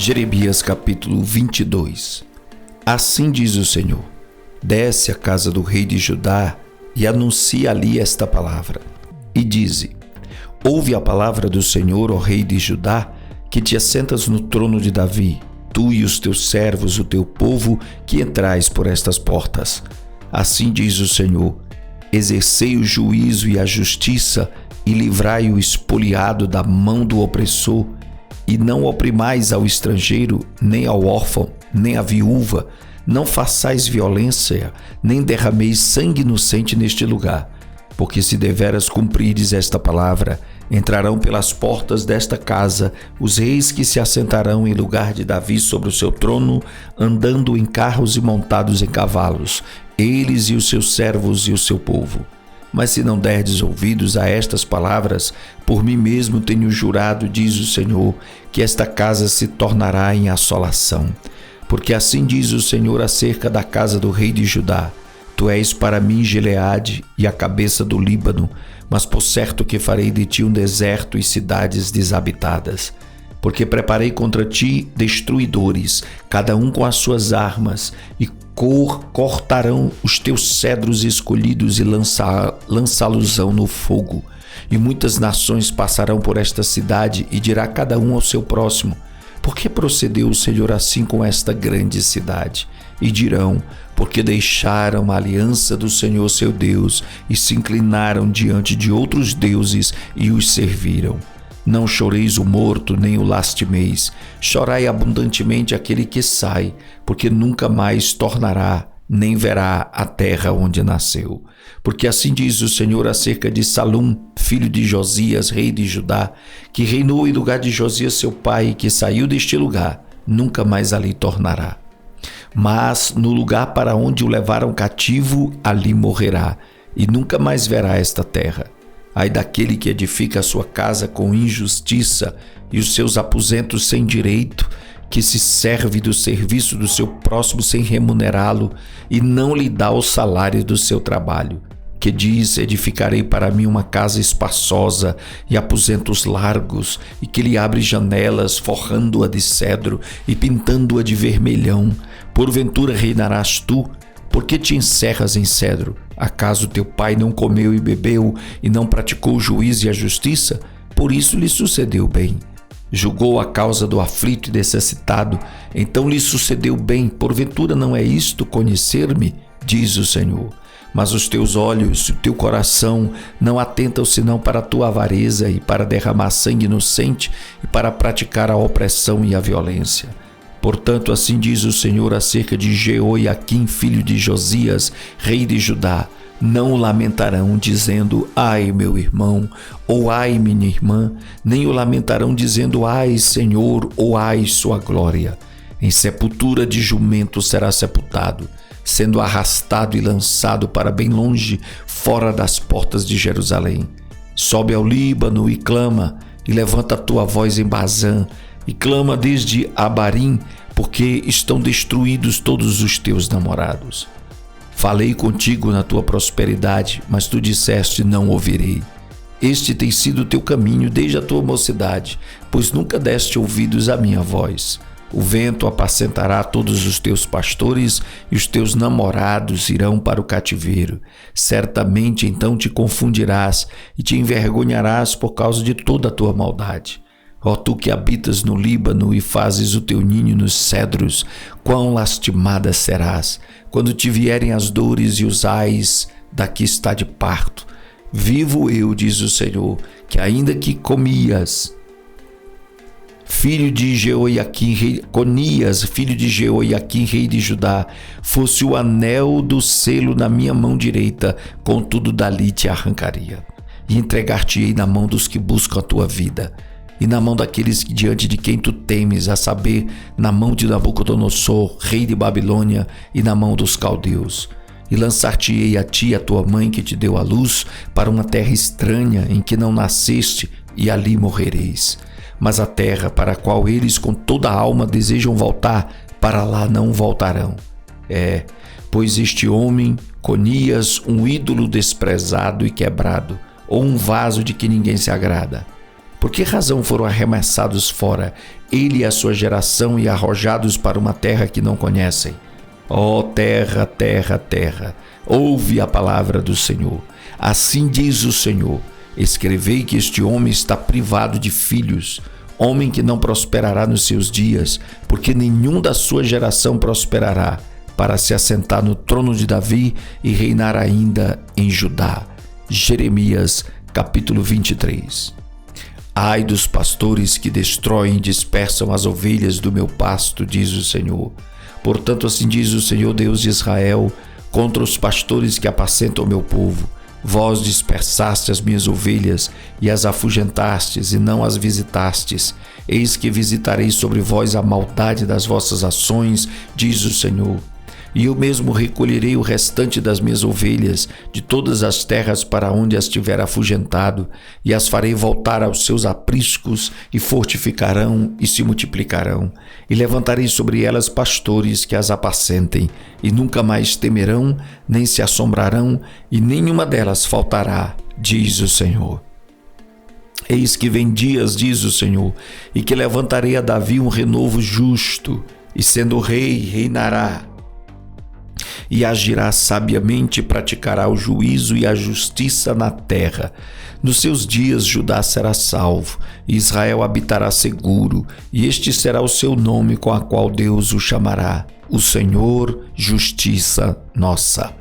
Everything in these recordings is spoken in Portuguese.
Jeremias capítulo 22. Assim diz o Senhor: desce à casa do rei de Judá e anuncia ali esta palavra. E dize: ouve a palavra do Senhor, ó rei de Judá, que te assentas no trono de Davi, tu e os teus servos, o teu povo, que entrais por estas portas. Assim diz o Senhor: exercei o juízo e a justiça, e livrai o espoliado da mão do opressor, e não oprimais ao estrangeiro, nem ao órfão, nem à viúva, não façais violência, nem derrameis sangue inocente neste lugar. Porque se deveras cumprires esta palavra, entrarão pelas portas desta casa os reis que se assentarão em lugar de Davi sobre o seu trono, andando em carros e montados em cavalos, eles e os seus servos e o seu povo. Mas se não derdes ouvidos a estas palavras, por mim mesmo tenho jurado, diz o Senhor, que esta casa se tornará em assolação. Porque assim diz o Senhor acerca da casa do rei de Judá: tu és para mim Gileade e a cabeça do Líbano, mas por certo que farei de ti um deserto e cidades desabitadas. Porque preparei contra ti destruidores, cada um com as suas armas, e cortarão os teus cedros escolhidos e lançá-los-ão no fogo. E muitas nações passarão por esta cidade, e dirá cada um ao seu próximo: por que procedeu o Senhor assim com esta grande cidade? E dirão: porque deixaram a aliança do Senhor seu Deus, e se inclinaram diante de outros deuses e os serviram. Não choreis o morto, nem o lastimeis. Chorai abundantemente aquele que sai, porque nunca mais tornará, nem verá a terra onde nasceu. Porque assim diz o Senhor acerca de Salum, filho de Josias, rei de Judá, que reinou em lugar de Josias seu pai, e que saiu deste lugar, nunca mais ali tornará. Mas no lugar para onde o levaram cativo, ali morrerá, e nunca mais verá esta terra. Ai daquele que edifica a sua casa com injustiça e os seus aposentos sem direito, que se serve do serviço do seu próximo sem remunerá-lo e não lhe dá o salário do seu trabalho. Que diz: edificarei para mim uma casa espaçosa e aposentos largos, e que lhe abre janelas, forrando-a de cedro e pintando-a de vermelhão. Porventura reinarás tu? Por que te encerras em cedro? Acaso teu pai não comeu e bebeu, e não praticou o juízo e a justiça? Por isso lhe sucedeu bem. Julgou a causa do aflito e necessitado, então lhe sucedeu bem. Porventura não é isto conhecer-me? Diz o Senhor. Mas os teus olhos e o teu coração não atentam senão para a tua avareza, e para derramar sangue inocente, e para praticar a opressão e a violência. Portanto, assim diz o Senhor acerca de Jeoiaquim, filho de Josias, rei de Judá: não o lamentarão, dizendo: ai, meu irmão, ou ai, minha irmã, nem o lamentarão, dizendo: ai, Senhor, ou ai, sua glória. Em sepultura de jumento será sepultado, sendo arrastado e lançado para bem longe, fora das portas de Jerusalém. Sobe ao Líbano e clama, e levanta a tua voz em Bazã, e clama desde Abarim, porque estão destruídos todos os teus namorados. Falei contigo na tua prosperidade, mas tu disseste: não ouvirei. Este tem sido o teu caminho desde a tua mocidade, pois nunca deste ouvidos à minha voz. O vento apacentará todos os teus pastores, e os teus namorados irão para o cativeiro. Certamente então te confundirás e te envergonharás por causa de toda a tua maldade. Ó tu que habitas no Líbano e fazes o teu ninho nos cedros, quão lastimada serás, quando te vierem as dores e os ais da que está de parto. Vivo eu, diz o Senhor, que ainda que Conias, filho de Jeoiaquim, rei de Judá, fosse o anel do selo na minha mão direita, contudo dali te arrancaria, e entregar-te-ei na mão dos que buscam a tua vida, e na mão daqueles diante de quem tu temes, a saber, na mão de Nabucodonosor, rei de Babilônia, e na mão dos caldeus. E lançar-te-ei a ti, a tua mãe que te deu à luz, para uma terra estranha em que não nasceste, e ali morrereis. Mas a terra para a qual eles com toda a alma desejam voltar, para lá não voltarão. Pois este homem, Conias, um ídolo desprezado e quebrado, ou um vaso de que ninguém se agrada. Por que razão foram arremessados fora, ele e a sua geração, e arrojados para uma terra que não conhecem? Ó terra, terra, terra, ouve a palavra do Senhor. Assim diz o Senhor: escrevei que este homem está privado de filhos, homem que não prosperará nos seus dias, porque nenhum da sua geração prosperará, para se assentar no trono de Davi e reinar ainda em Judá. Jeremias, capítulo 23. Ai dos pastores que destroem e dispersam as ovelhas do meu pasto, diz o Senhor. Portanto, assim diz o Senhor Deus de Israel, contra os pastores que apacentam o meu povo: vós dispersaste as minhas ovelhas e as afugentastes, e não as visitastes. Eis que visitarei sobre vós a maldade das vossas ações, diz o Senhor. E eu mesmo recolherei o restante das minhas ovelhas de todas as terras para onde as tiver afugentado, e as farei voltar aos seus apriscos, e fortificarão e se multiplicarão. E levantarei sobre elas pastores que as apacentem, e nunca mais temerão, nem se assombrarão, e nenhuma delas faltará, diz o Senhor. Eis que vem dias, diz o Senhor, e que levantarei a Davi um renovo justo, e sendo rei, reinará. E agirá sabiamente, praticará o juízo e a justiça na terra. Nos seus dias Judá será salvo, e Israel habitará seguro, e este será o seu nome com a qual Deus o chamará: o Senhor, justiça nossa.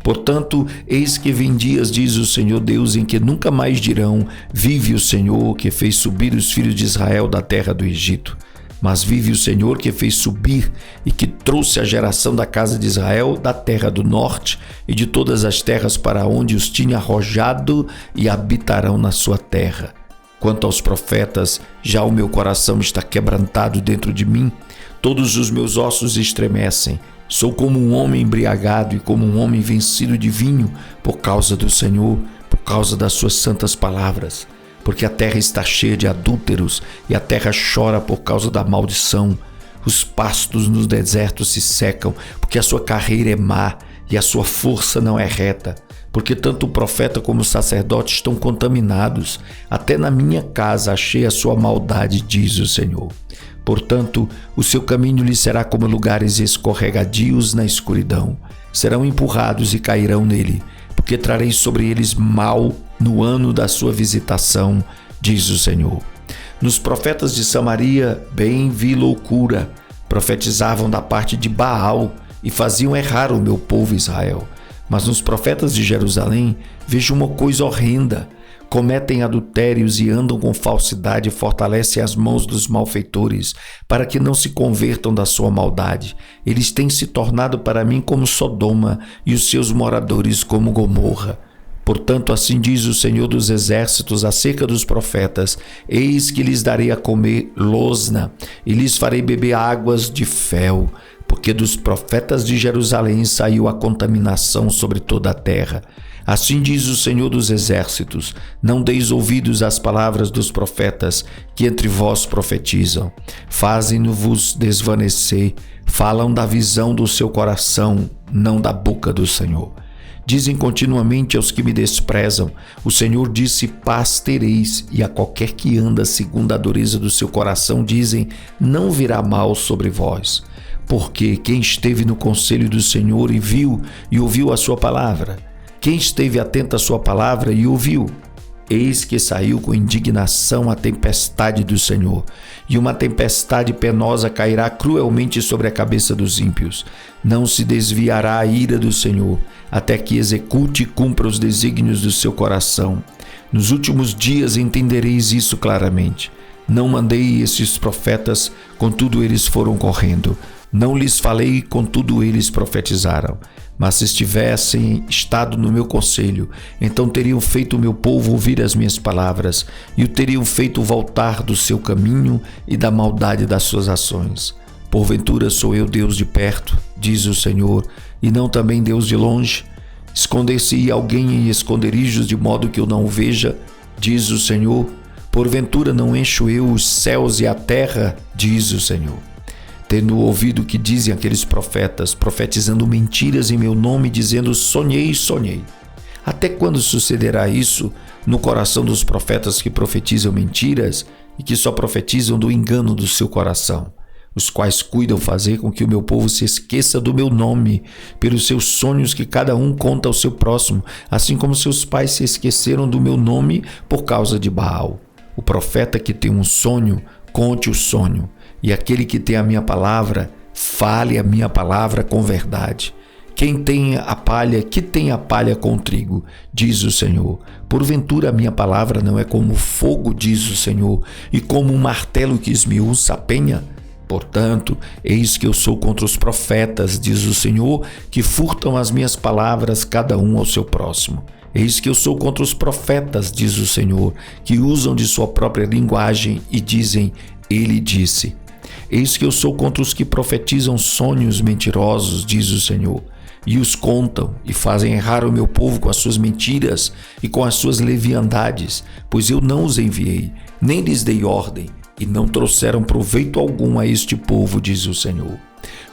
Portanto, eis que vem dias, diz o Senhor Deus, em que nunca mais dirão: vive o Senhor, que fez subir os filhos de Israel da terra do Egito. Mas vive o Senhor, que fez subir e que trouxe a geração da casa de Israel da terra do norte e de todas as terras para onde os tinha arrojado, e habitarão na sua terra. Quanto aos profetas, já o meu coração está quebrantado dentro de mim, todos os meus ossos estremecem. Sou como um homem embriagado e como um homem vencido de vinho, por causa do Senhor, por causa das suas santas palavras. Porque a terra está cheia de adúlteros, e a terra chora por causa da maldição. Os pastos no deserto se secam, porque a sua carreira é má, e a sua força não é reta. Porque tanto o profeta como o sacerdote estão contaminados. Até na minha casa achei a sua maldade, diz o Senhor. Portanto, o seu caminho lhe será como lugares escorregadios na escuridão. Serão empurrados e cairão nele, porque trarei sobre eles mal no ano da sua visitação, diz o Senhor. Nos profetas de Samaria bem vi loucura, profetizavam da parte de Baal e faziam errar o meu povo Israel. Mas nos profetas de Jerusalém vejo uma coisa horrenda: cometem adultérios e andam com falsidade, e fortalecem as mãos dos malfeitores, para que não se convertam da sua maldade. Eles têm se tornado para mim como Sodoma, e os seus moradores como Gomorra. Portanto, assim diz o Senhor dos Exércitos acerca dos profetas: eis que lhes darei a comer losna, e lhes farei beber águas de fel, porque dos profetas de Jerusalém saiu a contaminação sobre toda a terra. Assim diz o Senhor dos Exércitos: não deis ouvidos às palavras dos profetas que entre vós profetizam. Fazem-no-vos desvanecer, falam da visão do seu coração, não da boca do Senhor. Dizem continuamente aos que me desprezam: o Senhor disse, paz tereis, e a qualquer que anda segundo a dureza do seu coração dizem, não virá mal sobre vós. Porque quem esteve no conselho do Senhor e viu e ouviu a sua palavra? Quem esteve atento à sua palavra e ouviu? Eis que saiu com indignação a tempestade do Senhor, e uma tempestade penosa cairá cruelmente sobre a cabeça dos ímpios. Não se desviará a ira do Senhor, até que execute e cumpra os desígnios do seu coração. Nos últimos dias entendereis isso claramente. Não mandei esses profetas, contudo eles foram correndo. Não lhes falei, contudo eles profetizaram. Mas se tivessem estado no meu conselho, então teriam feito o meu povo ouvir as minhas palavras, e o teriam feito voltar do seu caminho e da maldade das suas ações. Porventura sou eu Deus de perto, diz o Senhor, e não também Deus de longe? Esconder-se-ia alguém em esconderijos de modo que eu não o veja, diz o Senhor? Porventura não encho eu os céus e a terra, diz o Senhor. Tendo ouvido o que dizem aqueles profetas, profetizando mentiras em meu nome, dizendo sonhei, sonhei. Até quando sucederá isso no coração dos profetas que profetizam mentiras e que só profetizam do engano do seu coração, os quais cuidam fazer com que o meu povo se esqueça do meu nome, pelos seus sonhos que cada um conta ao seu próximo, assim como seus pais se esqueceram do meu nome por causa de Baal. O profeta que tem um sonho, conte o sonho, e aquele que tem a minha palavra, fale a minha palavra com verdade. Quem tem a palha, que tem a palha com o trigo, diz o Senhor. Porventura a minha palavra não é como fogo, diz o Senhor, e como um martelo que esmiuça a penha? Portanto, eis que eu sou contra os profetas, diz o Senhor, que furtam as minhas palavras, cada um ao seu próximo. Eis que eu sou contra os profetas, diz o Senhor, que usam de sua própria linguagem e dizem, ele disse. Eis que eu sou contra os que profetizam sonhos mentirosos, diz o Senhor, e os contam e fazem errar o meu povo com as suas mentiras e com as suas leviandades, pois eu não os enviei, nem lhes dei ordem, e não trouxeram proveito algum a este povo, diz o Senhor.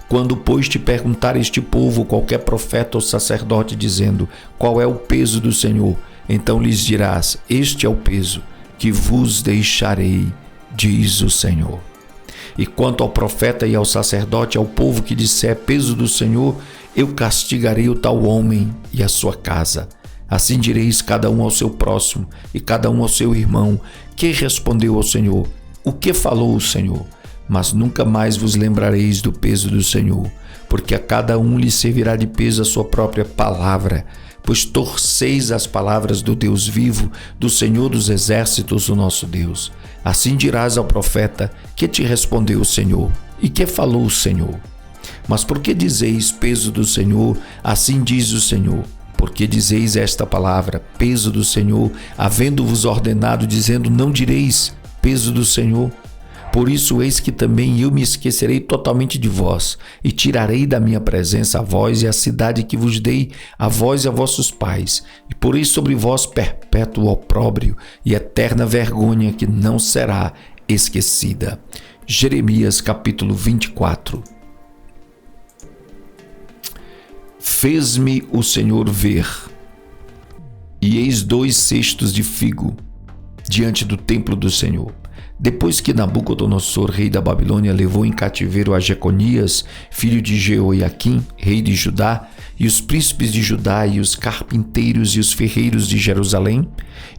Quando, pois, te perguntar este povo, qualquer profeta ou sacerdote, dizendo, qual é o peso do Senhor? Então lhes dirás, este é o peso que vos deixarei, diz o Senhor. E quanto ao profeta e ao sacerdote, ao povo que disser peso do Senhor, eu castigarei o tal homem e a sua casa. Assim direis cada um ao seu próximo e cada um ao seu irmão, que respondeu ao Senhor, o que falou o Senhor? Mas nunca mais vos lembrareis do peso do Senhor, porque a cada um lhe servirá de peso a sua própria palavra, pois torceis as palavras do Deus vivo, do Senhor dos exércitos, o nosso Deus. Assim dirás ao profeta, que te respondeu o Senhor? E que falou o Senhor? Mas por que dizeis peso do Senhor? Assim diz o Senhor. Porque dizeis esta palavra, peso do Senhor, havendo-vos ordenado, dizendo, não direis peso do Senhor? Por isso eis que também eu me esquecerei totalmente de vós, e tirarei da minha presença a vós e a cidade que vos dei, a vós e a vossos pais, e porei sobre vós perpétuo opróbrio e eterna vergonha que não será esquecida. Jeremias capítulo 24. Fez-me o Senhor ver, e eis 2 cestos de figo diante do templo do Senhor. Depois que Nabucodonosor, rei da Babilônia, levou em cativeiro a Jeconias, filho de Jeoiaquim, rei de Judá, e os príncipes de Judá, e os carpinteiros e os ferreiros de Jerusalém,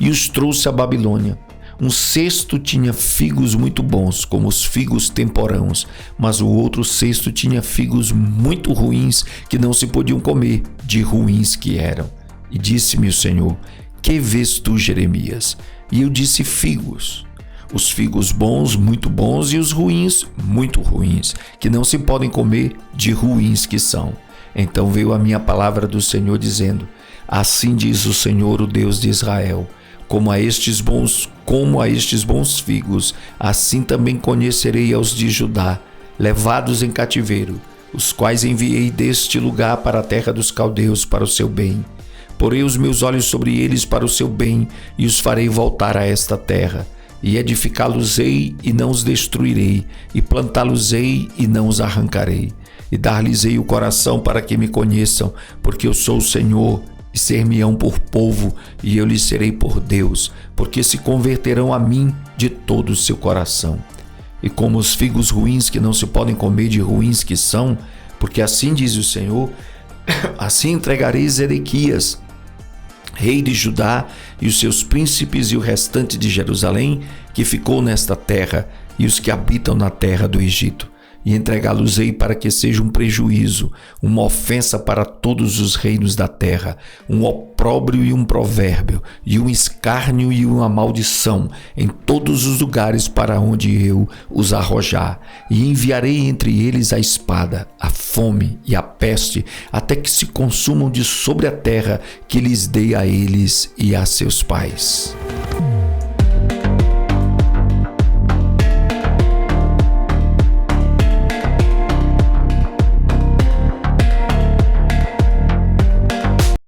e os trouxe à Babilônia. Um cesto tinha figos muito bons, como os figos temporãos, mas o outro cesto tinha figos muito ruins, que não se podiam comer, de ruins que eram. E disse-me o Senhor, que vês tu, Jeremias? E eu disse, figos. Os figos bons, muito bons, e os ruins, muito ruins, que não se podem comer, de ruins que são. Então veio a minha palavra do Senhor, dizendo, assim diz o Senhor, o Deus de Israel, como a estes bons figos, assim também conhecerei aos de Judá, levados em cativeiro, os quais enviei deste lugar para a terra dos caldeus para o seu bem. Porei os meus olhos sobre eles para o seu bem, e os farei voltar a esta terra. E edificá-los-ei e não os destruirei, e plantá-los-ei e não os arrancarei. E dar-lhes-ei o coração para que me conheçam, porque eu sou o Senhor, e ser-me-ão por povo, e eu lhes serei por Deus, porque se converterão a mim de todo o seu coração. E como os figos ruins que não se podem comer, de ruins que são, porque assim diz o Senhor, assim entregarei Zedequias, rei de Judá, e os seus príncipes e o restante de Jerusalém, que ficou nesta terra, e os que habitam na terra do Egito, e entregá-los-ei para que seja um prejuízo, uma ofensa para todos os reinos da terra, um opróbrio e um provérbio, e um escárnio e uma maldição em todos os lugares para onde eu os arrojar, e enviarei entre eles a espada, a fome e a peste, até que se consumam de sobre a terra que lhes dei a eles e a seus pais.